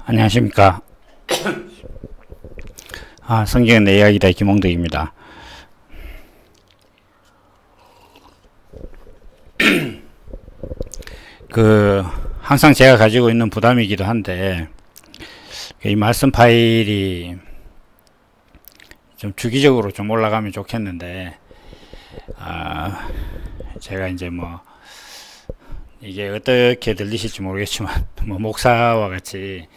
안녕하십니까. 성경의 내 이야기다 김홍덕입니다. 항상 제가 가지고 있는 부담이기도 한데, 이 말씀 파일이 좀 주기적으로 좀 올라가면 좋겠는데, 제가 이제 이게 어떻게 들리실지 모르겠지만, 목사와 같이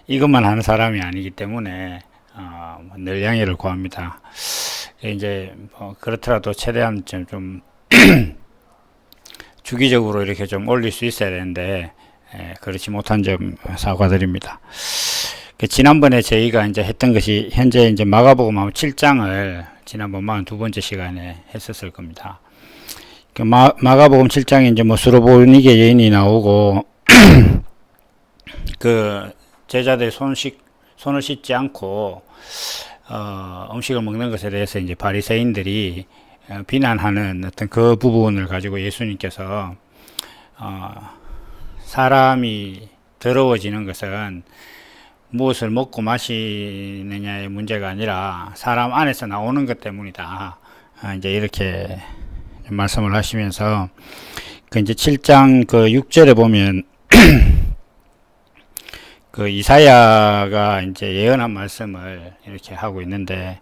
이것만 하는 사람이 아니기 때문에, 늘 양해를 구합니다. 이제, 그렇더라도 최대한 좀 주기적으로 이렇게 좀 올릴 수 있어야 되는데, 그렇지 못한 점 사과드립니다. 지난번에 저희가 이제 했던 것이, 현재 이제 마가복음 7장을 지난번 42번째 시간에 했었을 겁니다. 마가복음 7장에 이제 수로보니게 여인이 나오고, 제자들이 손을 씻지 않고, 음식을 먹는 것에 대해서 이제 바리새인들이 비난하는 어떤 그 부분을 가지고 예수님께서, 사람이 더러워지는 것은 무엇을 먹고 마시느냐의 문제가 아니라 사람 안에서 나오는 것 때문이다. 이제 이렇게 말씀을 하시면서, 이제 7장 6절에 보면, 이사야가 이제 예언한 말씀을 이렇게 하고 있는데,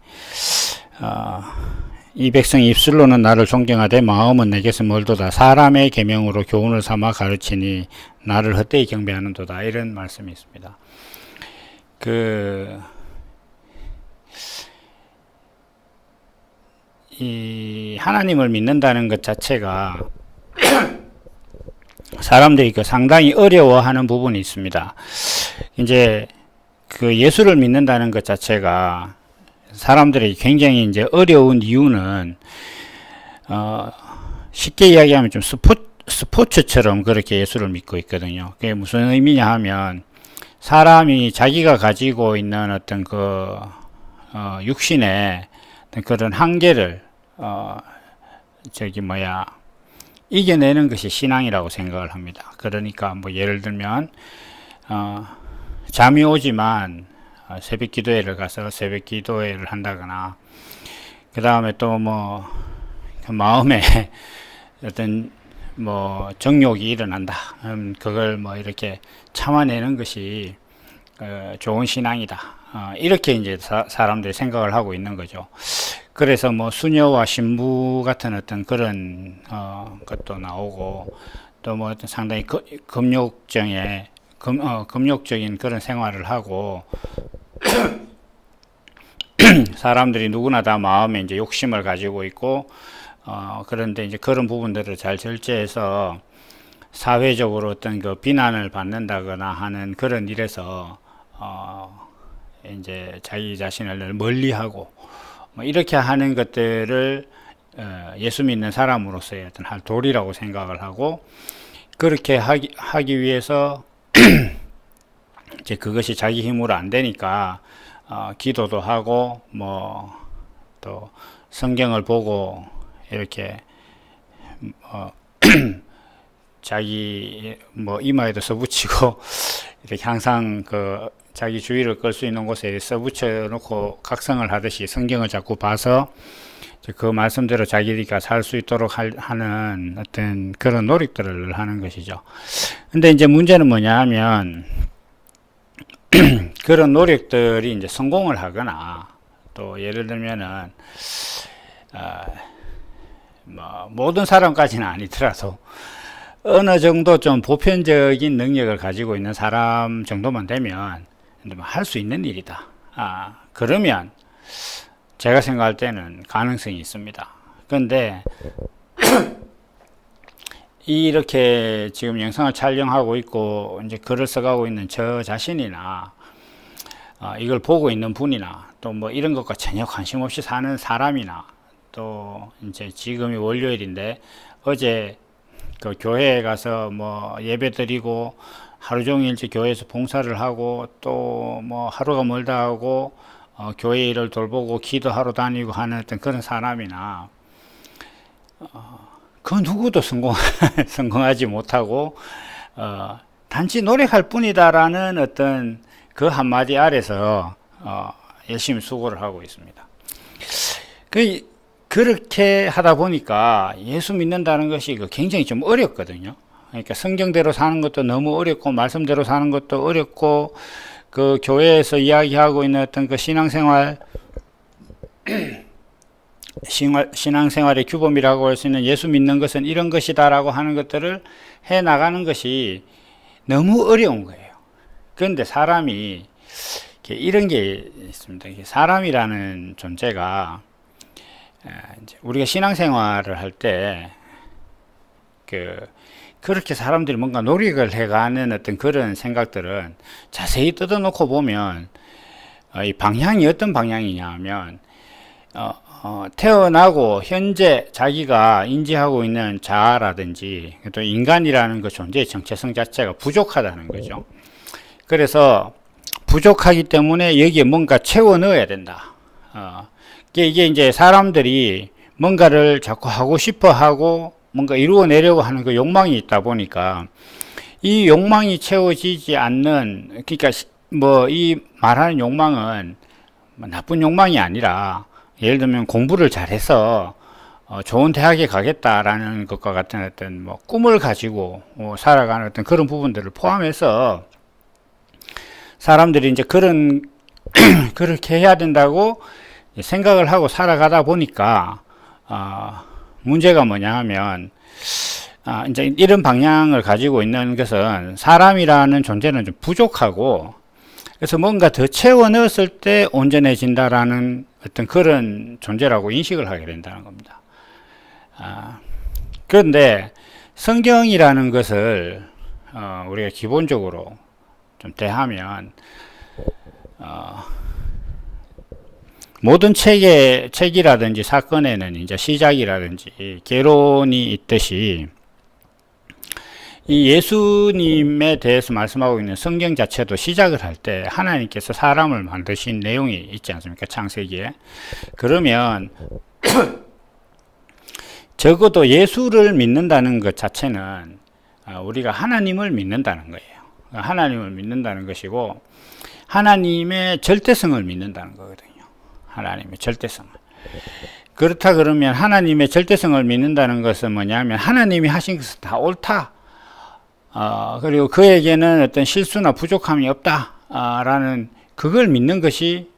이 백성이 입술로는 나를 존경하되 마음은 내게서 멀도다. 사람의 계명으로 교훈을 삼아 가르치니 나를 헛되이 경배하는도다. 이런 말씀이 있습니다. 이 하나님을 믿는다는 것 자체가 사람들이 상당히 어려워하는 부분이 있습니다. 이제 예수를 믿는다는 것 자체가 사람들이 굉장히 이제 어려운 이유는, 쉽게 이야기하면 좀 스포츠처럼 그렇게 예수를 믿고 있거든요. 그게 무슨 의미냐 하면, 사람이 자기가 가지고 있는 어떤 육신의 그런 한계를, 이겨내는 것이 신앙이라고 생각을 합니다. 그러니까 예를 들면, 잠이 오지만, 새벽 기도회를 가서 새벽 기도회를 한다거나, 그 다음에 또 마음에 어떤 정욕이 일어난다. 그걸 이렇게 참아내는 것이 좋은 신앙이다. 이렇게 이제 사람들이 생각을 하고 있는 거죠. 그래서 수녀와 신부 같은 어떤 그런 것도 나오고, 또 어떤 상당히 금욕적인 그런 생활을 하고, 사람들이 누구나 다 마음에 이제 욕심을 가지고 있고, 그런데 이제 그런 부분들을 잘 절제해서 사회적으로 어떤 비난을 받는다거나 하는 그런 일에서, 이제 자기 자신을 멀리하고, 이렇게 하는 것들을, 예수 믿는 사람으로서의 어떤 도리라고 생각을 하고, 그렇게 하기 위해서, 이제 그것이 자기 힘으로 안 되니까, 기도도 하고, 또 성경을 보고, 이렇게, 자기, 이마에도 써붙이고, 이렇게 항상 자기 주의를 끌 수 있는 곳에 써붙여 놓고 각성을 하듯이 성경을 자꾸 봐서, 그 말씀대로 자기가 살 수 있도록 하는 어떤 그런 노력들을 하는 것이죠. 근데 이제 문제는 뭐냐 하면, 그런 노력들이 이제 성공을 하거나, 또 예를 들면은, 모든 사람까지는 아니더라도 어느 정도 좀 보편적인 능력을 가지고 있는 사람 정도만 되면 할 수 있는 일이다. 그러면 제가 생각할 때는 가능성이 있습니다. 그런데 이렇게 지금 영상을 촬영하고 있고 이제 글을 써가고 있는 저 자신이나, 이걸 보고 있는 분이나, 또 이런 것과 전혀 관심 없이 사는 사람이나, 또 이제 지금이 월요일인데 어제 교회에 가서 예배 드리고 하루 종일 교회에서 봉사를 하고, 또 하루가 멀다 하고 교회 일을 돌보고 기도하러 다니고 하는 어떤 그런 사람이나, 그 누구도 성공하지 못하고 단지 노력할 뿐이다라는 어떤 그 한마디 아래서 열심히 수고를 하고 있습니다. 그렇게 하다 보니까 예수 믿는다는 것이 굉장히 좀 어렵거든요. 그러니까 성경대로 사는 것도 너무 어렵고 말씀대로 사는 것도 어렵고 그 교회에서 이야기하고 있는 어떤 그 신앙생활의 규범이라고 할 수 있는 예수 믿는 것은 이런 것이다라고 하는 것들을 해 나가는 것이 너무 어려운 거예요. 그런데 사람이 이런 게 있습니다. 사람이라는 존재가 우리가 신앙생활을 할 때 그렇게 사람들이 뭔가 노력을 해가는 어떤 그런 생각들은 자세히 뜯어놓고 보면 이 방향이 어떤 방향이냐 하면 태어나고 현재 자기가 인지하고 있는 자아라든지 또 인간이라는 그 존재의 정체성 자체가 부족하다는 거죠. 그래서 부족하기 때문에 여기에 뭔가 채워 넣어야 된다. 이게 이제 사람들이 뭔가를 자꾸 하고 싶어 하고 뭔가 이루어내려고 하는 그 욕망이 있다 보니까 이 욕망이 채워지지 않는, 그러니까 뭐 이 말하는 욕망은 나쁜 욕망이 아니라 예를 들면 공부를 잘해서 좋은 대학에 가겠다라는 것과 같은 어떤 뭐 꿈을 가지고 살아가는 어떤 그런 부분들을 포함해서 사람들이 이제 그렇게 해야 된다고 생각을 하고 살아가다 보니까 문제가 뭐냐 하면 이제 이런 방향을 가지고 있는 것은 사람이라는 존재는 좀 부족하고, 그래서 뭔가 더 채워 넣었을 때 온전해진다라는 어떤 그런 존재라고 인식을 하게 된다는 겁니다. 그런데 성경이라는 것을 우리가 기본적으로 좀 대하면 모든 책이라든지 사건에는 이제 시작이라든지 개론이 있듯이 이 예수님에 대해서 말씀하고 있는 성경 자체도 시작을 할 때 하나님께서 사람을 만드신 내용이 있지 않습니까? 창세기에. 그러면 적어도 예수를 믿는다는 것 자체는 우리가 하나님을 믿는다는 거예요. 하나님을 믿는다는 것이고 하나님의 절대성을 믿는다는 거거든요. 하나님의 절대성을. 그렇다 그러면 하나님의 절대성을 믿는다는 것은 뭐냐면 하나님이 하신 것은 다 옳다. 그리고 그에게는 어떤 실수나 부족함이 없다. 라는 그걸 믿는 것이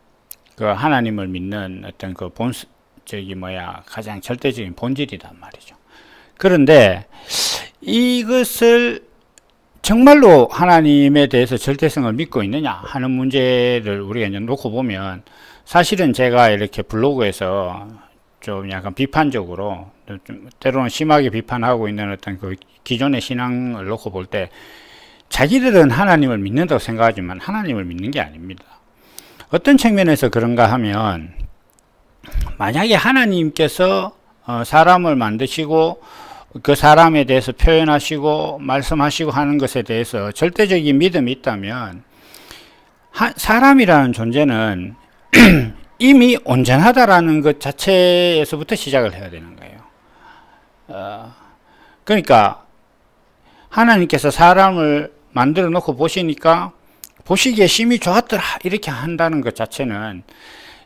그 하나님을 믿는 어떤 그 가장 절대적인 본질이란 말이죠. 그런데 이것을 정말로 하나님에 대해서 절대성을 믿고 있느냐 하는 문제를 우리가 이제 놓고 보면, 사실은 제가 이렇게 블로그에서 좀 약간 비판적으로, 좀 때로는 심하게 비판하고 있는 어떤 그 기존의 신앙을 놓고 볼 때 자기들은 하나님을 믿는다고 생각하지만 하나님을 믿는 게 아닙니다. 어떤 측면에서 그런가 하면, 만약에 하나님께서 사람을 만드시고 그 사람에 대해서 표현하시고 말씀하시고 하는 것에 대해서 절대적인 믿음이 있다면 사람이라는 존재는 이미 온전하다라는 것 자체에서부터 시작을 해야 되는 거예요. 그러니까 하나님께서 사람을 만들어 놓고 보시니까 보시기에 심히 좋았더라 이렇게 한다는 것 자체는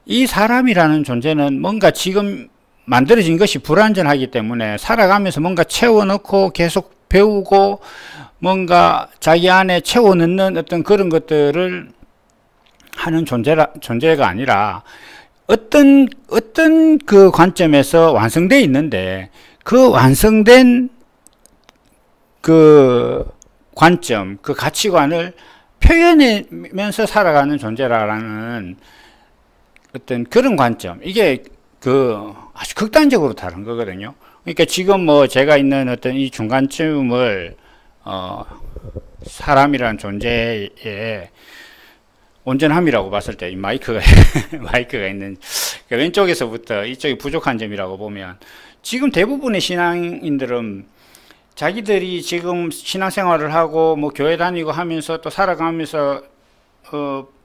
이 사람이라는 존재는 뭔가 지금 만들어진 것이 불완전하기 때문에 살아가면서 뭔가 채워넣고 계속 배우고 뭔가 자기 안에 채워넣는 어떤 그런 것들을 하는 존재가 아니라 어떤 그 관점에서 완성되어 있는데 그 완성된 그 관점, 그 가치관을 표현하면서 살아가는 존재라는 어떤 그런 관점, 이게 아주 극단적으로 다른 거거든요. 그러니까 지금 뭐 제가 있는 어떤 이 중간쯤을 사람이라는 존재의 온전함이라고 봤을 때 이 마이크가 있는 왼쪽에서부터 이쪽이 부족한 점이라고 보면, 지금 대부분의 신앙인들은 자기들이 지금 신앙생활을 하고 뭐 교회 다니고 하면서 또 살아가면서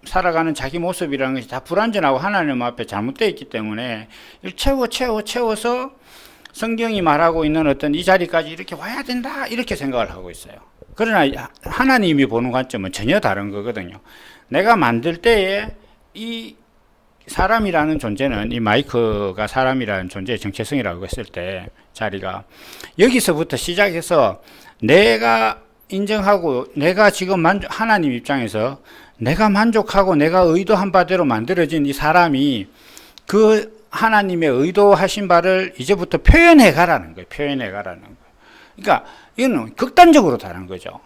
살아가는 자기 모습이라는 것이 다 불완전하고 하나님 앞에 잘못되어 있기 때문에 채워서 성경이 말하고 있는 어떤 이 자리까지 이렇게 와야 된다 이렇게 생각을 하고 있어요. 그러나 하나님이 보는 관점은 전혀 다른 거거든요. 내가 만들 때에 이 사람이라는 존재는, 이 마이크가 사람이라는 존재의 정체성이라고 했을 때 자리가 여기서부터 시작해서 내가 인정하고 내가 지금 하나님 입장에서 내가 만족하고 내가 의도한 바대로 만들어진 이 사람이 그 하나님의 의도하신 바를 이제부터 표현해 가라는 거예요. 표현해 가라는 거예요. 그러니까 이거는 극단적으로 다른 거죠.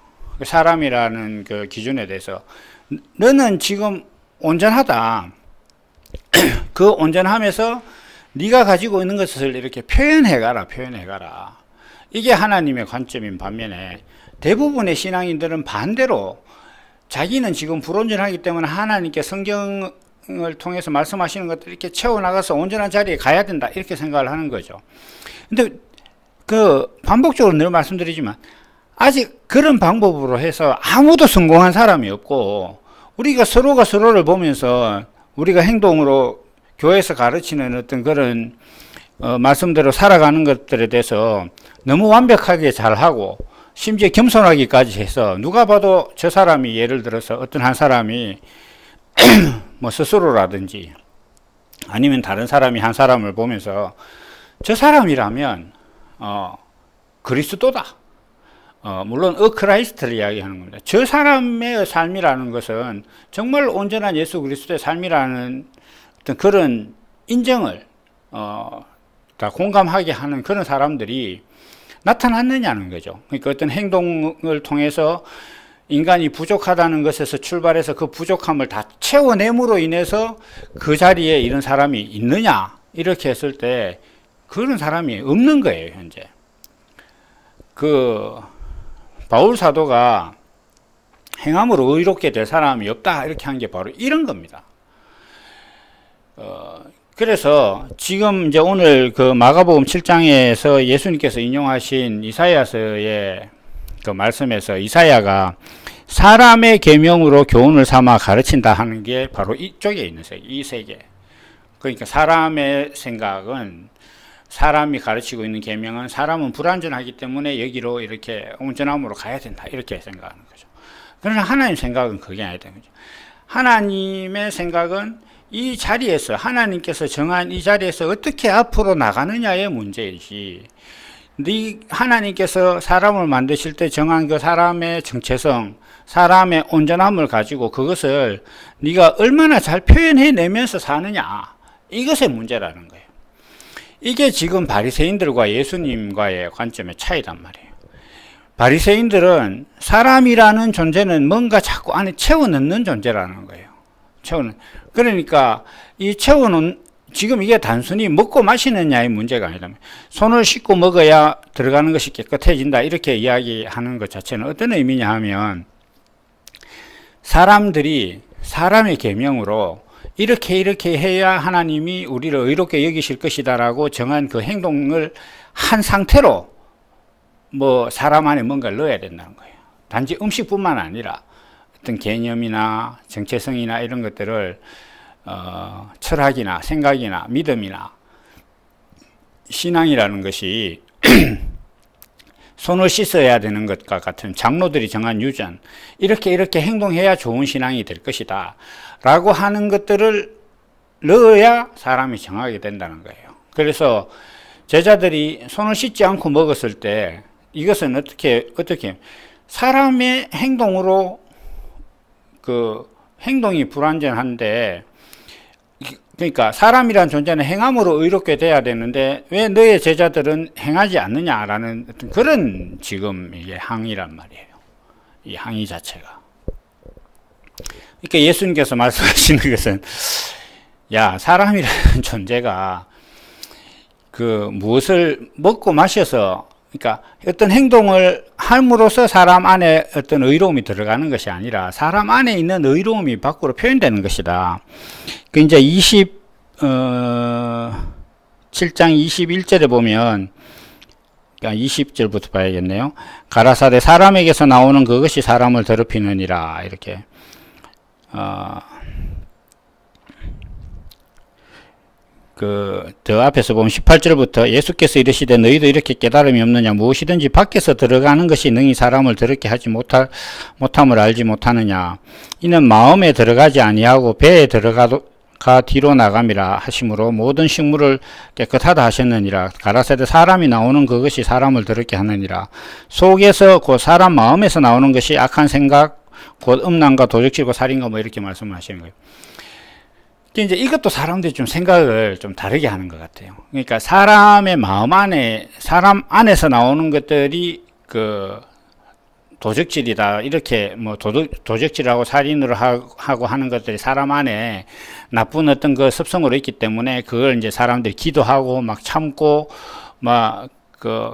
사람이라는 그 기준에 대해서 너는 지금 온전하다. 그 온전함에서 네가 가지고 있는 것을 이렇게 표현해 가라. 표현해 가라. 이게 하나님의 관점인 반면에 대부분의 신앙인들은 반대로 자기는 지금 불온전하기 때문에 하나님께 성경을 통해서 말씀하시는 것들을 이렇게 채워나가서 온전한 자리에 가야 된다. 이렇게 생각을 하는 거죠. 근데 반복적으로 늘 말씀드리지만 아직 그런 방법으로 해서 아무도 성공한 사람이 없고 우리가 서로가 서로를 보면서 우리가 행동으로 교회에서 가르치는 어떤 그런 말씀대로 살아가는 것들에 대해서 너무 완벽하게 잘하고 심지어 겸손하기까지 해서 누가 봐도 저 사람이 예를 들어서 어떤 한 사람이 뭐 스스로라든지 아니면 다른 사람이 한 사람을 보면서 저 사람이라면 그리스도다. 물론 크라이스트를 이야기하는 겁니다. 저 사람의 삶이라는 것은 정말 온전한 예수 그리스도의 삶이라는 어떤 그런 인정을 다 공감하게 하는 그런 사람들이 나타났느냐는 거죠. 그러니까 어떤 행동을 통해서 인간이 부족하다는 것에서 출발해서 그 부족함을 다 채워냄으로 인해서 그 자리에 이런 사람이 있느냐 이렇게 했을 때 그런 사람이 없는 거예요. 현재 바울 사도가 행함으로 의롭게 될 사람이 없다 이렇게 한 게 바로 이런 겁니다. 그래서 지금 이제 오늘 그 마가복음 7장에서 예수님께서 인용하신 이사야서의 그 말씀에서 이사야가 사람의 계명으로 교훈을 삼아 가르친다 하는 게 바로 이쪽에 있는 세계, 이 세계. 그러니까 사람의 생각은 사람이 가르치고 있는 계명은 사람은 불완전하기 때문에 여기로 이렇게 온전함으로 가야 된다 이렇게 생각하는 거죠. 그러나 하나님 생각은 그게 아니다. 하나님의 생각은 이 자리에서 하나님께서 정한 이 자리에서 어떻게 앞으로 나가느냐의 문제이지 하나님께서 사람을 만드실 때 정한 그 사람의 정체성 사람의 온전함을 가지고 그것을 네가 얼마나 잘 표현해내면서 사느냐 이것의 문제라는 거예요. 이게 지금 바리새인들과 예수님과의 관점의 차이란 말이에요. 바리새인들은 사람이라는 존재는 뭔가 자꾸 안에 채워넣는 존재라는 거예요. 그러니까 이 채워놓은 지금 이게 단순히 먹고 마시느냐의 문제가 아니다. 손을 씻고 먹어야 들어가는 것이 깨끗해진다 이렇게 이야기하는 것 자체는 어떤 의미냐 하면 사람들이 사람의 계명으로 이렇게 해야 하나님이 우리를 의롭게 여기실 것이다 라고 정한 그 행동을 한 상태로 뭐 사람 안에 뭔가를 넣어야 된다는 거예요. 단지 음식뿐만 아니라 어떤 개념이나 정체성이나 이런 것들을 철학이나 생각이나 믿음이나 신앙이라는 것이 손을 씻어야 되는 것과 같은 장로들이 정한 유전 이렇게 행동해야 좋은 신앙이 될 것이다 라고 하는 것들을 넣어야 사람이 정하게 된다는 거예요. 그래서 제자들이 손을 씻지 않고 먹었을 때 이것은 어떻게 사람의 행동으로 그 행동이 불완전한데 그러니까 사람이란 존재는 행함으로 의롭게 돼야 되는데 왜 너의 제자들은 행하지 않느냐라는 어떤 그런 지금 이게 항의란 말이에요. 이 항의 자체가. 그러니까 예수님께서 말씀하시는 것은 야 사람이라는 존재가 그 무엇을 먹고 마셔서 그러니까 어떤 행동을 함으로써 사람 안에 어떤 의로움이 들어가는 것이 아니라 사람 안에 있는 의로움이 밖으로 표현되는 것이다. 그 이제 7장 21절에 보면 그러니까 20절부터 봐야겠네요. 가라사대 사람에게서 나오는 그것이 사람을 더럽히느니라 이렇게 더 앞에서 보면 18절부터 예수께서 이르시되 너희도 이렇게 깨달음이 없느냐 무엇이든지 밖에서 들어가는 것이 능히 사람을 더럽게 하지 못함을 알지 못하느냐 이는 마음에 들어가지 아니하고 배에 들어가 뒤로 나감이라 하심으로 모든 식물을 깨끗하다 하셨느니라. 가라사대 사람이 나오는 그것이 사람을 더럽게 하느니라. 속에서 곧 사람 마음에서 나오는 것이 악한 생각 곧 음란과 도적질과 살인과 뭐 이렇게 말씀하시는 거예요. 이제 이것도 사람들이 좀 생각을 좀 다르게 하는 것 같아요. 그러니까 사람의 마음 안에 사람 안에서 나오는 것들이 도적질이다 이렇게 뭐 도적질하고 살인으로 하고 하는 것들이 사람 안에 나쁜 어떤 그 습성으로 있기 때문에 그걸 이제 사람들이 기도하고 막 참고 막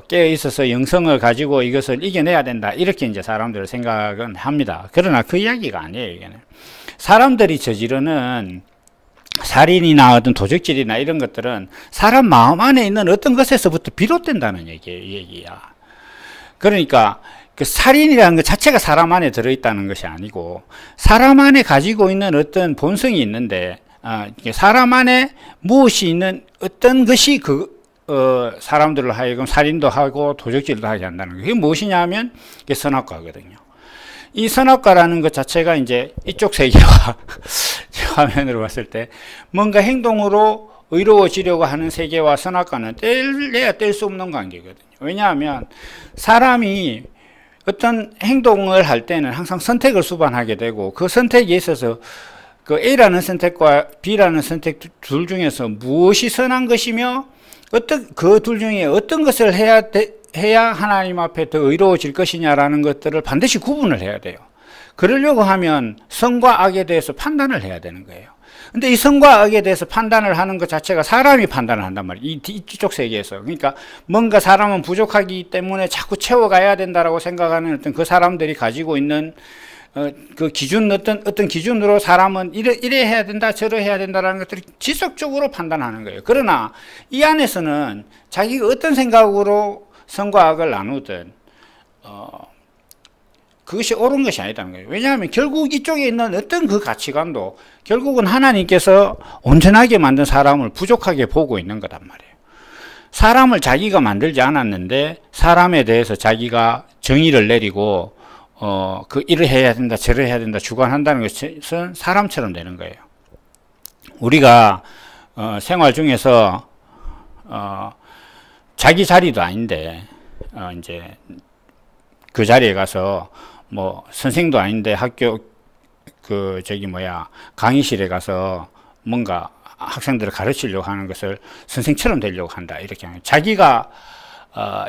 깨어 있어서 영성을 가지고 이것을 이겨내야 된다 이렇게 이제 사람들을 생각은 합니다. 그러나 그 이야기가 아니에요. 이게는 사람들이 저지르는 살인이나 어떤 도적질이나 이런 것들은 사람 마음 안에 있는 어떤 것에서부터 비롯된다는 얘기야. 그러니까 살인이라는 것 자체가 사람 안에 들어있다는 것이 아니고 사람 안에 가지고 있는 어떤 본성이 있는데 사람 안에 무엇이 있는 어떤 것이 사람들을 하여금 살인도 하고 도적질도 하게 한다는 거예요. 그게 무엇이냐 하면 그게 선악과거든요. 이 선악과라는 것 자체가 이제 이쪽 세계와 화면으로 봤을 때 뭔가 행동으로 의로워지려고 하는 세계와 선악과는 뗄래야 뗄 수 없는 관계거든요. 왜냐하면 사람이 어떤 행동을 할 때는 항상 선택을 수반하게 되고 그 선택에 있어서 A라는 선택과 B라는 선택 둘 중에서 무엇이 선한 것이며 그 둘 중에 어떤 것을 해야 하나님 앞에 더 의로워질 것이냐라는 것들을 반드시 구분을 해야 돼요. 그러려고 하면 선과 악에 대해서 판단을 해야 되는 거예요. 근데 이 선과 악에 대해서 판단을 하는 것 자체가 사람이 판단을 한단 말이에요. 이쪽 세계에서. 그러니까 뭔가 사람은 부족하기 때문에 자꾸 채워가야 된다라고 생각하는 어떤 그 사람들이 가지고 있는 그 기준, 어떤 기준으로 사람은 이래 해야 된다, 저래 해야 된다라는 것들을 지속적으로 판단하는 거예요. 그러나 이 안에서는 자기가 어떤 생각으로 선과 악을 나누든, 그것이 옳은 것이 아니다는 거예요. 왜냐하면 결국 이쪽에 있는 어떤 그 가치관도 결국은 하나님께서 온전하게 만든 사람을 부족하게 보고 있는 거단 말이에요. 사람을 자기가 만들지 않았는데 사람에 대해서 자기가 정의를 내리고 이를 해야 된다, 저를 해야 된다 주관한다는 것은 사람처럼 되는 거예요. 우리가 생활 중에서 자기 자리도 아닌데 이제 그 자리에 가서 뭐 선생도 아닌데 학교 강의실에 가서 뭔가 학생들을 가르치려고 하는 것을 선생처럼 되려고 한다 이렇게 하면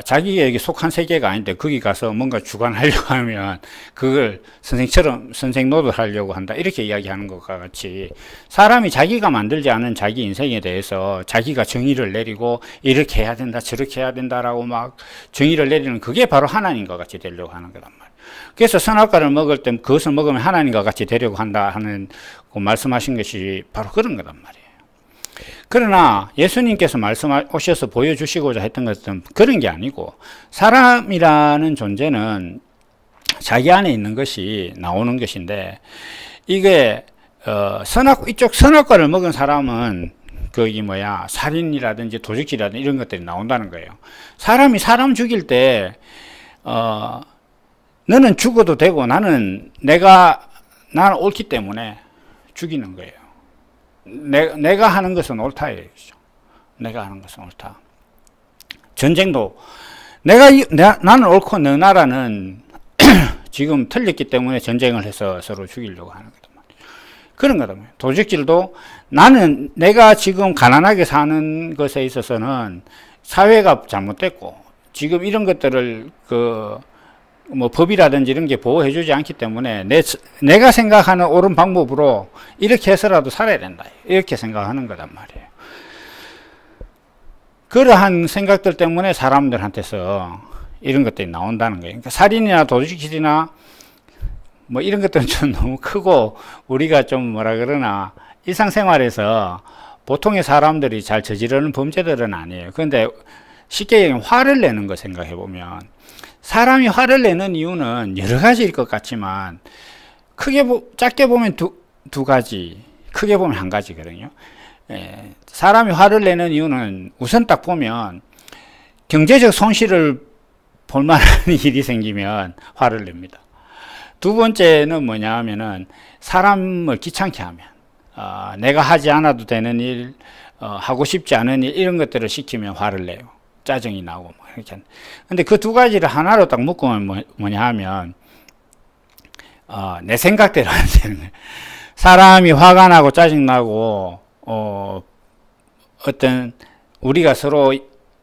자기에게 속한 세계가 아닌데 거기 가서 뭔가 주관하려고 하면 그걸 선생 노릇 하려고 한다 이렇게 이야기하는 것과 같이 사람이 자기가 만들지 않은 자기 인생에 대해서 자기가 정의를 내리고 이렇게 해야 된다 저렇게 해야 된다라고 막 정의를 내리는 그게 바로 하나님과 같이 되려고 하는 거란 말이에요. 그래서 선악과를 먹을 때 그것을 먹으면 하나님과 같이 되려고 한다 하는 그 말씀하신 것이 바로 그런 거란 말이에요. 그러나 예수님께서 오셔서 보여주시고자 했던 것은 그런 게 아니고 사람이라는 존재는 자기 안에 있는 것이 나오는 것인데 이게 이쪽 선악과를 먹은 사람은 살인이라든지 도적질이라든지 이런 것들이 나온다는 거예요. 사람이 사람 죽일 때 너는 죽어도 되고 나는 옳기 때문에 죽이는 거예요. 내가 하는 것은 옳다예요. 내가 하는 것은 옳다. 전쟁도 나는 옳고 너 나라는 지금 틀렸기 때문에 전쟁을 해서 서로 죽이려고 하는 거다. 그런 거다. 도적질도 내가 지금 가난하게 사는 것에 있어서는 사회가 잘못됐고 지금 이런 것들을 법이라든지 이런 게 보호해주지 않기 때문에 내가 생각하는 옳은 방법으로 이렇게 해서라도 살아야 된다. 이렇게 생각하는 거단 말이에요. 그러한 생각들 때문에 사람들한테서 이런 것들이 나온다는 거예요. 그러니까 살인이나 도둑질이나 뭐 이런 것들은 좀 너무 크고 우리가 좀 일상생활에서 보통의 사람들이 잘 저지르는 범죄들은 아니에요. 그런데 쉽게 얘기하면 화를 내는 거 생각해 보면 사람이 화를 내는 이유는 여러 가지일 것 같지만 작게 보면 두 가지, 크게 보면 한 가지거든요. 사람이 화를 내는 이유는 우선 딱 보면 경제적 손실을 볼 만한 일이 생기면 화를 냅니다. 두 번째는 뭐냐 하면은 사람을 귀찮게 하면 내가 하지 않아도 되는 일, 하고 싶지 않은 일 이런 것들을 시키면 화를 내요. 짜증이 나고 뭐 이렇게. 근데 그 두 가지를 하나로 딱 묶으면 뭐냐 하면 내 생각대로 안 되는 거예요. 사람이 화가 나고 짜증 나고 어떤 우리가 서로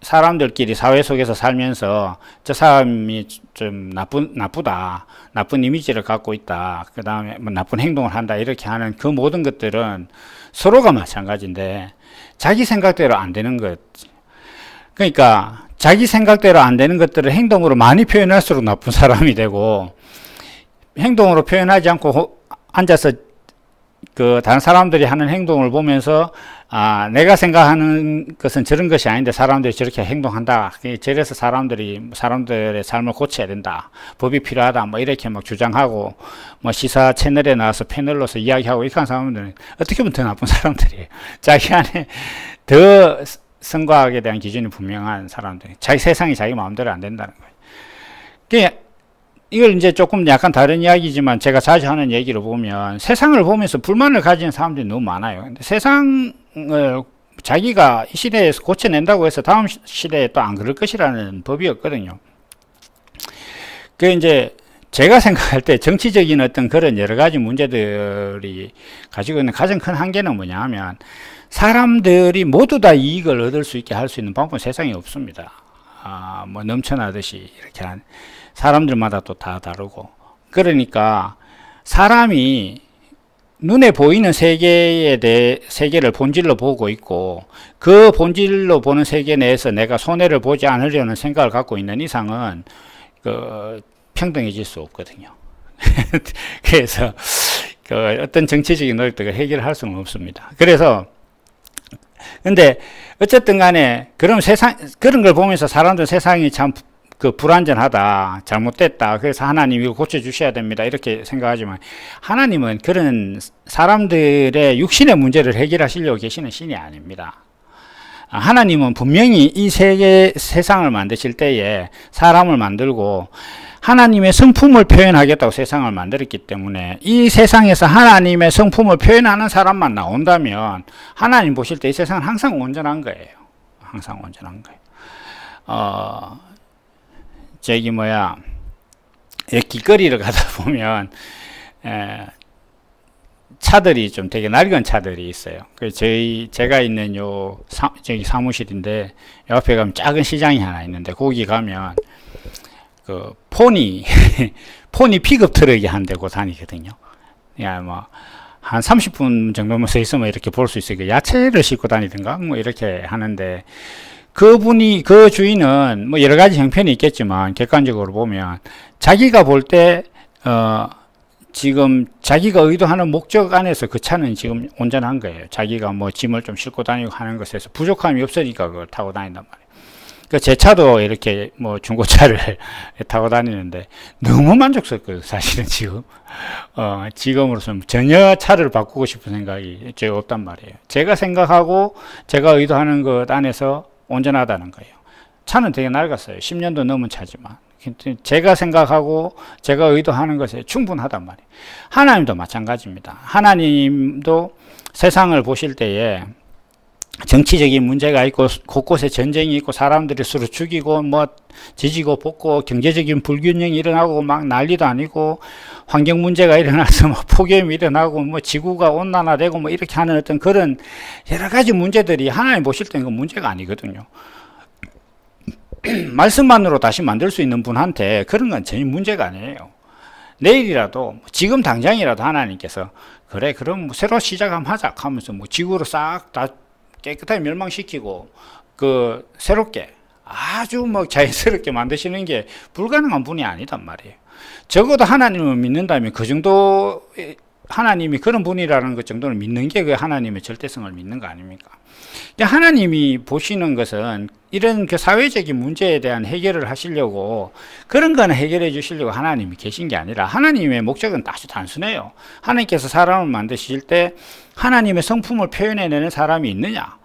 사람들끼리 사회 속에서 살면서 저 사람이 좀 나쁘다, 나쁜 이미지를 갖고 있다, 그 다음에 뭐 나쁜 행동을 한다 이렇게 하는 그 모든 것들은 서로가 마찬가지인데 자기 생각대로 안 되는 것. 그러니까 자기 생각대로 안 되는 것들을 행동으로 많이 표현할수록 나쁜 사람이 되고, 행동으로 표현하지 않고 앉아서 그 다른 사람들이 하는 행동을 보면서 내가 생각하는 것은 저런 것이 아닌데 사람들이 저렇게 행동한다. 저래서 사람들의 삶을 고쳐야 된다. 법이 필요하다. 뭐 이렇게 막 주장하고 뭐 시사 채널에 나와서 패널로서 이야기하고 이렇게 하는 사람들은 어떻게 보면 더 나쁜 사람들이에요. 자기 안에 더 성과학에 대한 기준이 분명한 사람들. 자기 세상이 자기 마음대로 안 된다는 거예요. 이걸 이제 조금 약간 다른 이야기지만 제가 자주 하는 얘기를 보면 세상을 보면서 불만을 가지는 사람들이 너무 많아요. 근데 세상을 자기가 이 시대에서 고쳐낸다고 해서 다음 시대에 또 안 그럴 것이라는 법이 없거든요. 그 이제 제가 생각할 때 정치적인 어떤 그런 여러 가지 문제들이 가지고 있는 가장 큰 한계는 뭐냐 하면 사람들이 모두 다 이익을 얻을 수 있게 할 수 있는 방법은 세상에 없습니다. 뭐 넘쳐나듯이 이렇게 한 사람들마다 또 다 다르고, 그러니까 사람이 눈에 보이는 세계를 본질로 보고 있고 그 본질로 보는 세계 내에서 내가 손해를 보지 않으려는 생각을 갖고 있는 이상은 평등해질 수 없거든요. 그래서 어떤 정치적인 노력들을 해결할 수는 없습니다. 그래서 근데 어쨌든 간에 그런 걸 보면서 사람들 세상이 참 불완전하다, 잘못됐다, 그래서 하나님이 이거 고쳐주셔야 됩니다, 이렇게 생각하지만 하나님은 그런 사람들의 육신의 문제를 해결하시려고 계시는 신이 아닙니다. 하나님은 분명히 이 세상을 만드실 때에 사람을 만들고 하나님의 성품을 표현하겠다고 세상을 만들었기 때문에 이 세상에서 하나님의 성품을 표현하는 사람만 나온다면 하나님 보실 때 이 세상은 항상 온전한 거예요. 항상 온전한 거예요. 길거리를 가다 보면 차들이 좀 되게 낡은 차들이 있어요. 제가 있는 저기 사무실인데 요 앞에 가면 작은 시장이 하나 있는데 거기 가면 포니 픽업 트럭이 한 대고 다니거든요. 한 30분 정도만 서 있으면 이렇게 볼 수 있어요. 야채를 싣고 다니든가 뭐 이렇게 하는데 그 주인은 뭐 여러 가지 형편이 있겠지만 객관적으로 보면 자기가 볼 때 지금 자기가 의도하는 목적 안에서 그 차는 지금 온전한 거예요. 자기가 뭐 짐을 좀 싣고 다니고 하는 것에서 부족함이 없으니까 그걸 타고 다닌단 말이에요. 제 차도 이렇게 뭐 중고차를 타고 다니는데 너무 만족스럽거든요. 사실은 지금으로서는 전혀 차를 바꾸고 싶은 생각이 없단 말이에요. 제가 생각하고 제가 의도하는 것 안에서 온전하다는 거예요. 차는 되게 낡았어요. 10년도 넘은 차지만 제가 생각하고 제가 의도하는 것에 충분하단 말이에요. 하나님도 마찬가지입니다. 하나님도 세상을 보실 때에 정치적인 문제가 있고 곳곳에 전쟁이 있고 사람들이 서로 죽이고 뭐 지지고 볶고 경제적인 불균형이 일어나고 막 난리도 아니고 환경 문제가 일어나서 뭐 폭염이 일어나고 뭐 지구가 온난화되고 뭐 이렇게 하는 어떤 그런 여러 가지 문제들이 하나님 보실 때는 그 문제가 아니거든요. 말씀만으로 다시 만들 수 있는 분한테 그런 건 전혀 문제가 아니에요. 내일이라도 지금 당장이라도 하나님께서 그래 그럼 뭐 새로 시작 한번 하자 하면서 뭐 지구를 싹 다 깨끗하게 멸망시키고 새롭게 아주 뭐 자연스럽게 만드시는 게 불가능한 분이 아니단 말이에요. 적어도 하나님을 믿는다면 그 정도 하나님이 그런 분이라는 것 정도는 믿는 게 그 하나님의 절대성을 믿는 거 아닙니까? 하나님이 보시는 것은 이런 그 사회적인 문제에 대한 해결을 하시려고 그런 거는 해결해 주시려고 하나님이 계신 게 아니라 하나님의 목적은 아주 단순해요. 하나님께서 사람을 만드실 때 하나님의 성품을 표현해내는 사람이 있느냐?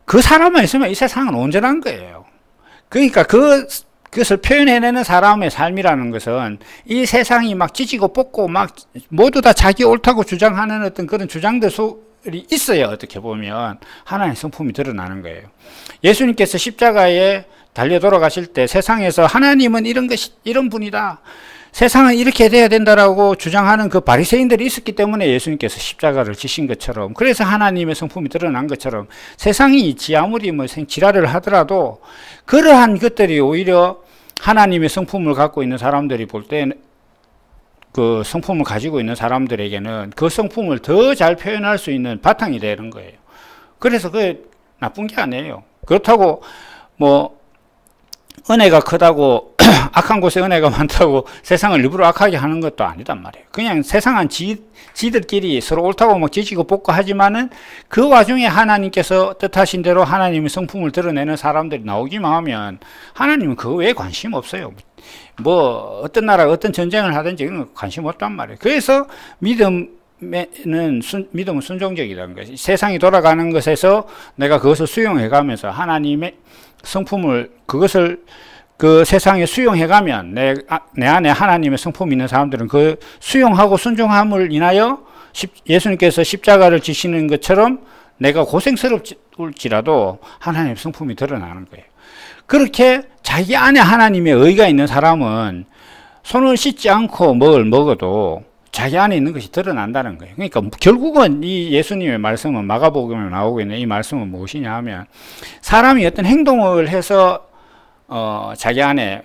그 사람만 있으면 이 세상은 온전한 거예요. 그러니까 그것을 표현해내는 사람의 삶이라는 것은 이 세상이 막 찢고 뽑고 막 모두 다 자기 옳다고 주장하는 어떤 그런 주장들 이 있어야 어떻게 보면 하나님의 성품이 드러나는 거예요. 예수님께서 십자가에 달려 돌아가실 때 세상에서 하나님은 이런 분이다, 세상은 이렇게 돼야 된다라고 주장하는 그 바리새인들이 있었기 때문에 예수님께서 십자가를 지신 것처럼, 그래서 하나님의 성품이 드러난 것처럼 세상이 아무리 뭐 지랄을 하더라도 그러한 것들이 오히려 하나님의 성품을 갖고 있는 사람들이 볼 때 그 성품을 가지고 있는 사람들에게는 그 성품을 더 잘 표현할 수 있는 바탕이 되는 거예요. 그래서 그게 나쁜 게 아니에요. 그렇다고 뭐 은혜가 크다고 악한 곳에 은혜가 많다고 세상을 일부러 악하게 하는 것도 아니단 말이에요. 그냥 세상은 지들끼리 서로 옳다고 막 지지고 볶고 하지만은 그 와중에 하나님께서 뜻하신 대로 하나님의 성품을 드러내는 사람들이 나오기만 하면 하나님은 그거 외에 관심 없어요. 뭐 어떤 나라가 어떤 전쟁을 하든지 이런 거 관심 없단 말이에요. 그래서 믿음은 순종적이라는 것이, 세상이 돌아가는 것에서 내가 그것을 수용해가면서 하나님의 성품을, 그것을 그 세상에 수용해가면 내 안에 하나님의 성품이 있는 사람들은 그 수용하고 순종함을 인하여 예수님께서 십자가를 지시는 것처럼 내가 고생스럽지라도 하나님의 성품이 드러나는 거예요. 그렇게 자기 안에 하나님의 의가 있는 사람은 손을 씻지 않고 뭘 먹어도 자기 안에 있는 것이 드러난다는 거예요. 그러니까 결국은 이 예수님의 말씀은, 마가복음에 나오고 있는 이 말씀은 무엇이냐 하면, 사람이 어떤 행동을 해서 자기 안에,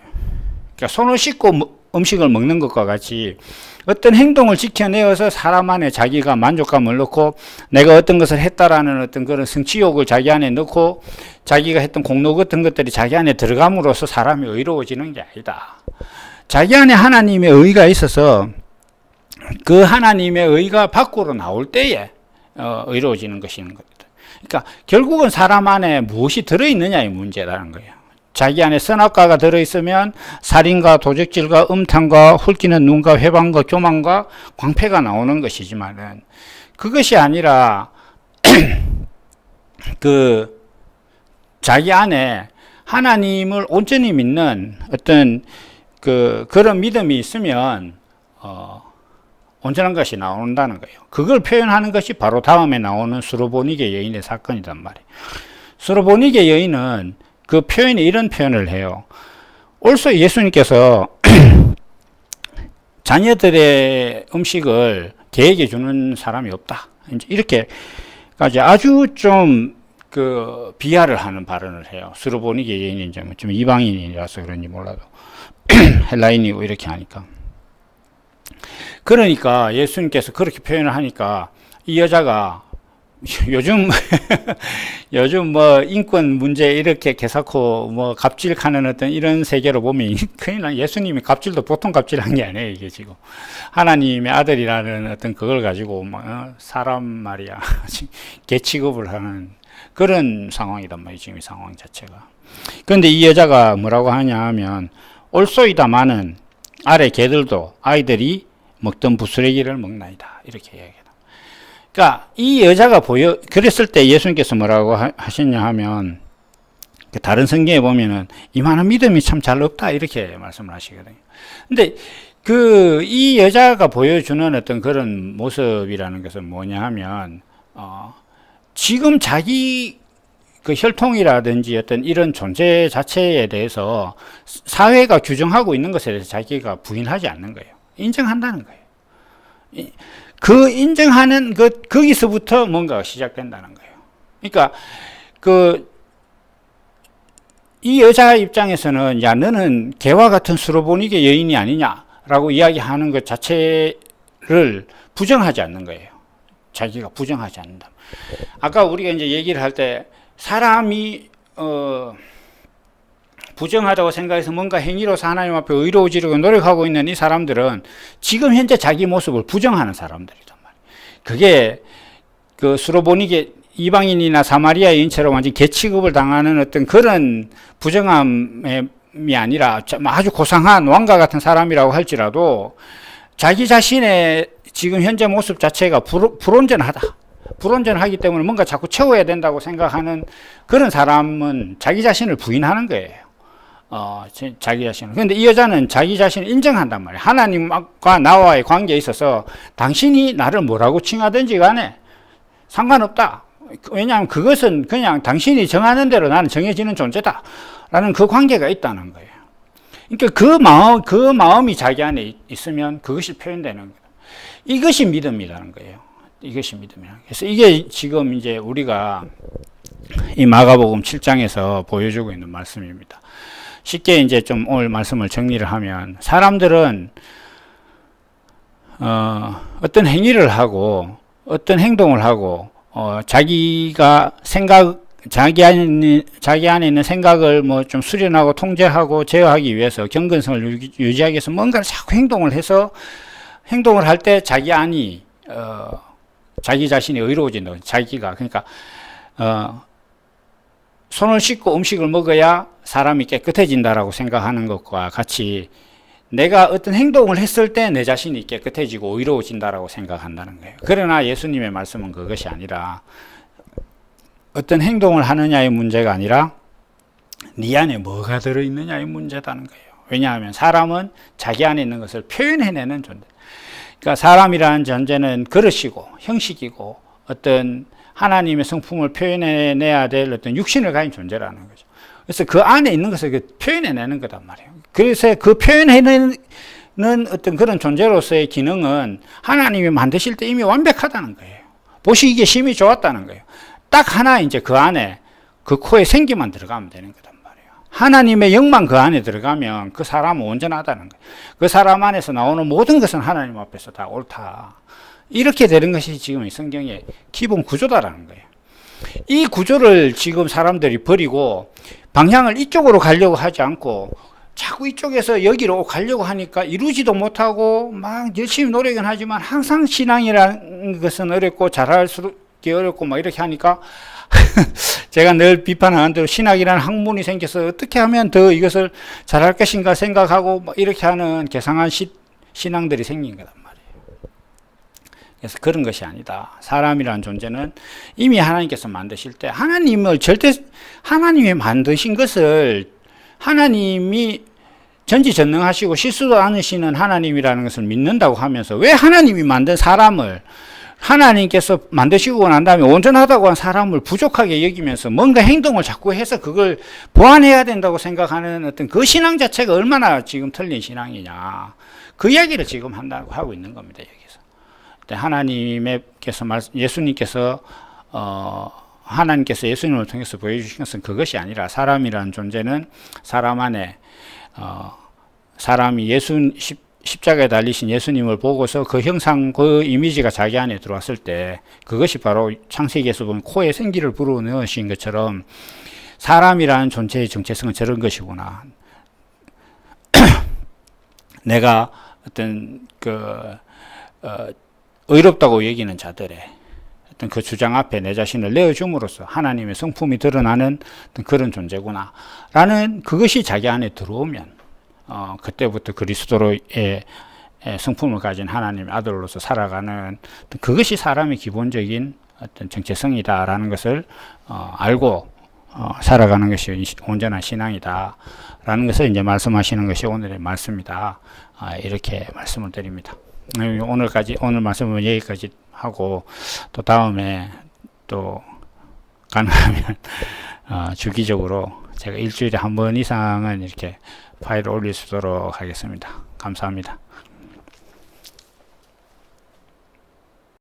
그러니까 손을 씻고 음식을 먹는 것과 같이 어떤 행동을 지켜내어서 사람 안에 자기가 만족감을 넣고 내가 어떤 것을 했다라는 어떤 그런 성취욕을 자기 안에 넣고 자기가 했던 공로 같은 것들이 자기 안에 들어감으로써 사람이 의로워지는 게 아니다. 자기 안에 하나님의 의가 있어서 그 하나님의 의가 밖으로 나올 때에 의로워지는 것인 겁니다. 그러니까 결국은 사람 안에 무엇이 들어있느냐의 문제라는 거예요. 자기 안에 선악과가 들어있으면 살인과 도적질과 음탕과 훌기는 눈과 회방과 교만과 광패가 나오는 것이지만은, 그것이 아니라 그 자기 안에 하나님을 온전히 믿는 어떤 그런 믿음이 있으면 온전한 것이 나온다는 거예요. 그걸 표현하는 것이 바로 다음에 나오는 수로보니게 여인의 사건이란 말이에요. 수로보니게 여인은 그 표현이 이런 표현을 해요. 옳소 예수님께서 자녀들의 음식을 개에게 주는 사람이 없다, 이제 이렇게까지 아주 좀 그 비하를 하는 발언을 해요. 수로보니게 여인이 좀 이방인이라서 그런지 몰라도 헬라인이고 이렇게 하니까. 그러니까 예수님께서 그렇게 표현을 하니까 이 여자가 요즘 뭐 인권 문제 이렇게 개사코 뭐 갑질하는 어떤 이런 세계로 보면 그냥 예수님이 갑질도 보통 갑질한 게 아니에요. 이게 지금 하나님의 아들이라는 어떤 그걸 가지고 뭐 사람 말이야 개 취급을 하는 그런 상황이단 말이에요. 지금 이 상황 자체가. 그런데 이 여자가 뭐라고 하냐 하면, 옳소이다마는 아래 개들도 아이들이 먹던 부스러기를 먹나이다, 이렇게 이야기해요. 그러니까 이 여자가 그랬을 때 예수님께서 뭐라고 하셨냐 하면, 다른 성경에 보면은 이만한 믿음이 참 잘 없다, 이렇게 말씀을 하시거든요. 근데 이 여자가 보여주는 어떤 그런 모습이라는 것은 뭐냐 하면, 지금 자기 그 혈통이라든지 어떤 이런 존재 자체에 대해서 사회가 규정하고 있는 것에 대해서 자기가 부인하지 않는 거예요. 인정한다는 거예요. 그 인정하는 거기서부터 뭔가가 시작된다는 거예요. 그러니까 이 여자 입장에서는 야, 너는 개와 같은 수로보니게 여인이 아니냐라고 이야기하는 것 자체를 부정하지 않는 거예요. 자기가 부정하지 않는다. 아까 우리가 이제 얘기를 할 때 사람이 부정하다고 생각해서 뭔가 행위로서 하나님 앞에 의로워지려고 노력하고 있는 이 사람들은 지금 현재 자기 모습을 부정하는 사람들이란 말이에요. 그게 그 수로보니게 이방인이나 사마리아 여인처럼 완전 개취급을 당하는 어떤 그런 부정함이 아니라 아주 고상한 왕과 같은 사람이라고 할지라도 자기 자신의 지금 현재 모습 자체가 불온전하다. 불온전하기 때문에 뭔가 자꾸 채워야 된다고 생각하는 그런 사람은 자기 자신을 부인하는 거예요. 자기 자신을. 그런데 이 여자는 자기 자신을 인정한단 말이에요. 하나님과 나와의 관계에 있어서 당신이 나를 뭐라고 칭하든지 간에 상관없다. 왜냐하면 그것은 그냥 당신이 정하는 대로 나는 정해지는 존재다. 라는 그 관계가 있다는 거예요. 그러니까 그 마음이 자기 안에 있으면 그것이 표현되는 거예요. 이것이 믿음이라는 거예요. 이것이 믿음이라는 거예요. 그래서 이게 지금 이제 우리가 이 마가복음 7장에서 보여주고 있는 말씀입니다. 쉽게 이제 좀 오늘 말씀을 정리를 하면 사람들은 어떤 행위를 하고 어떤 행동을 하고 자기가 자기 안에 있는 생각을 뭐 좀 수련하고 통제하고 제어하기 위해서 경건성을 유지하기 위해서 뭔가를 자꾸 행동을 할 때 자기 안이 자기 자신이 의로워진다. 자기가 그러니까 손을 씻고 음식을 먹어야 사람이 깨끗해진다라고 생각하는 것과 같이 내가 어떤 행동을 했을 때 내 자신이 깨끗해지고 의로워진다라고 생각한다는 거예요. 그러나 예수님의 말씀은 그것이 아니라 어떤 행동을 하느냐의 문제가 아니라 네 안에 뭐가 들어있느냐의 문제다는 거예요. 왜냐하면 사람은 자기 안에 있는 것을 표현해내는 존재. 그러니까 사람이라는 존재는 그릇이고 형식이고 어떤 하나님의 성품을 표현해내야 될 어떤 육신을 가진 존재라는 거죠. 그래서 그 안에 있는 것을 표현해내는 거단 말이에요. 그래서 그 표현해내는 어떤 그런 존재로서의 기능은 하나님이 만드실 때 이미 완벽하다는 거예요. 보시기에 심히 좋았다는 거예요. 딱 하나 이제 그 안에 그 코에 생기만 들어가면 되는 거단 말이에요. 하나님의 영만 그 안에 들어가면 그 사람은 온전하다는 거예요. 그 사람 안에서 나오는 모든 것은 하나님 앞에서 다 옳다. 이렇게 되는 것이 지금 이 성경의 기본 구조다라는 거예요. 이 구조를 지금 사람들이 버리고 방향을 이쪽으로 가려고 하지 않고 자꾸 이쪽에서 여기로 가려고 하니까 이루지도 못하고 막 열심히 노력은 하지만 항상 신앙이라는 것은 어렵고 잘할 수 어렵고 막 이렇게 하니까 제가 늘 비판하는 대로 신학이라는 학문이 생겨서 어떻게 하면 더 이것을 잘할 것인가 생각하고 막 이렇게 하는 개상한 신앙들이 생긴 거단 말이에요. 그래서 그런 것이 아니다. 사람이라는 존재는 이미 하나님께서 만드실 때 하나님이 만드신 것을 하나님이 전지전능하시고 실수도 않으시는 하나님이라는 것을 믿는다고 하면서 왜 하나님이 만든 사람을 하나님께서 만드시고 난 다음에 온전하다고 한 사람을 부족하게 여기면서 뭔가 행동을 자꾸 해서 그걸 보완해야 된다고 생각하는 어떤 그 신앙 자체가 얼마나 지금 틀린 신앙이냐. 그 이야기를 지금 한다고 하고 있는 겁니다. 여기서. 하나님께서 예수님을 통해서 보여주신 것은 그것이 아니라 사람이라는 존재는 사람 안에 사람이 십자가에 달리신 예수님을 보고서 그 형상, 그 이미지가 자기 안에 들어왔을 때 그것이 바로 창세기에서 보면 코에 생기를 불어넣으신 것처럼 사람이라는 존재의 정체성은 저런 것이구나. 내가 어떤 의롭다고 여기는 자들의 어떤 그 주장 앞에 내 자신을 내어줌으로써 하나님의 성품이 드러나는 어떤 그런 존재구나 라는 그것이 자기 안에 들어오면 그때부터 그리스도로의 성품을 가진 하나님의 아들로서 살아가는 그것이 사람의 기본적인 어떤 정체성이다라는 것을 알고 살아가는 것이 온전한 신앙이다라는 것을 이제 말씀하시는 것이 오늘의 말씀이다. 이렇게 말씀을 드립니다. 오늘 말씀은 여기까지 하고 또 다음에 또 가능하면 주기적으로 제가 일주일에 한 번 이상은 이렇게 파일을 올릴 수 있도록 하겠습니다. 감사합니다.